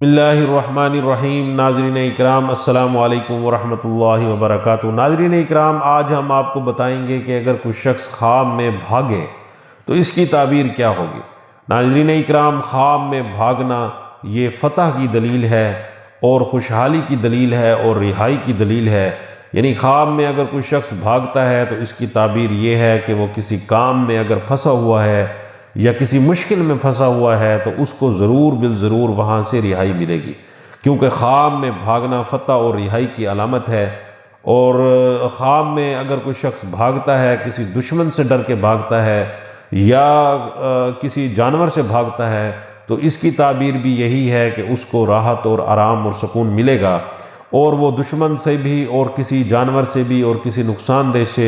بسم اللہ الرحمن الرحیم۔ ناظرین اکرام السلام علیکم ورحمۃ اللہ وبرکاتہ۔ ناظرین اکرام، آج ہم آپ کو بتائیں گے کہ اگر کوئی شخص خواب میں بھاگے تو اس کی تعبیر کیا ہوگی۔ ناظرین اکرام، خواب میں بھاگنا یہ فتح کی دلیل ہے اور خوشحالی کی دلیل ہے اور رہائی کی دلیل ہے۔ یعنی خواب میں اگر کوئی شخص بھاگتا ہے تو اس کی تعبیر یہ ہے کہ وہ کسی کام میں اگر پھنسا ہوا ہے یا کسی مشکل میں پھنسا ہوا ہے تو اس کو ضرور بالضرور وہاں سے رہائی ملے گی، کیونکہ خواب میں بھاگنا فتح اور رہائی کی علامت ہے۔ اور خواب میں اگر کوئی شخص بھاگتا ہے، کسی دشمن سے ڈر کے بھاگتا ہے یا کسی جانور سے بھاگتا ہے تو اس کی تعبیر بھی یہی ہے کہ اس کو راحت اور آرام اور سکون ملے گا، اور وہ دشمن سے بھی اور کسی جانور سے بھی اور کسی نقصان دہ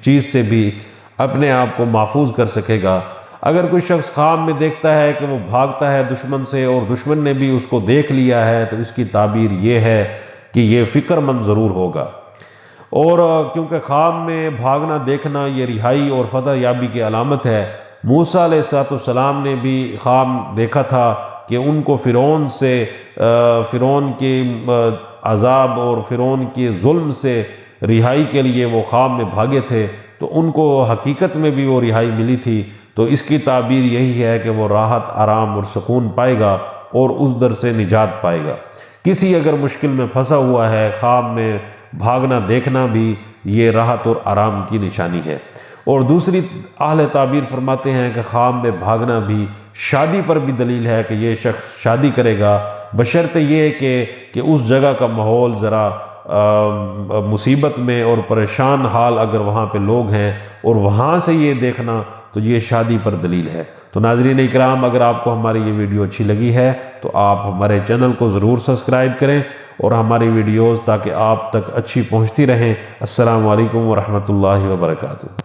چیز سے بھی اپنے آپ کو محفوظ کر سکے گا۔ اگر کوئی شخص خواب میں دیکھتا ہے کہ وہ بھاگتا ہے دشمن سے اور دشمن نے بھی اس کو دیکھ لیا ہے تو اس کی تعبیر یہ ہے کہ یہ فکر مند ضرور ہوگا۔ اور کیونکہ خواب میں بھاگنا دیکھنا یہ رہائی اور فتح یابی کی علامت ہے۔ موسیٰ علیہ السلام نے بھی خواب دیکھا تھا کہ ان کو فرعون کے عذاب اور فرعون کے ظلم سے رہائی کے لیے وہ خواب میں بھاگے تھے، تو ان کو حقیقت میں بھی وہ رہائی ملی تھی۔ تو اس کی تعبیر یہی ہے کہ وہ راحت، آرام اور سکون پائے گا اور اس در سے نجات پائے گا۔ کسی اگر مشکل میں پھنسا ہوا ہے، خواب میں بھاگنا دیکھنا بھی یہ راحت اور آرام کی نشانی ہے۔ اور دوسری اہل تعبیر فرماتے ہیں کہ خواب میں بھاگنا بھی شادی پر بھی دلیل ہے کہ یہ شخص شادی کرے گا، بشرط یہ کہ اس جگہ کا ماحول ذرا مصیبت میں اور پریشان حال اگر وہاں پہ لوگ ہیں اور وہاں سے یہ دیکھنا تو یہ شادی پر دلیل ہے۔ تو ناظرین اکرام، اگر آپ کو ہماری یہ ویڈیو اچھی لگی ہے تو آپ ہمارے چینل کو ضرور سبسکرائب کریں اور ہماری ویڈیوز تاکہ آپ تک اچھی پہنچتی رہیں۔ السلام علیکم ورحمۃ اللہ وبرکاتہ۔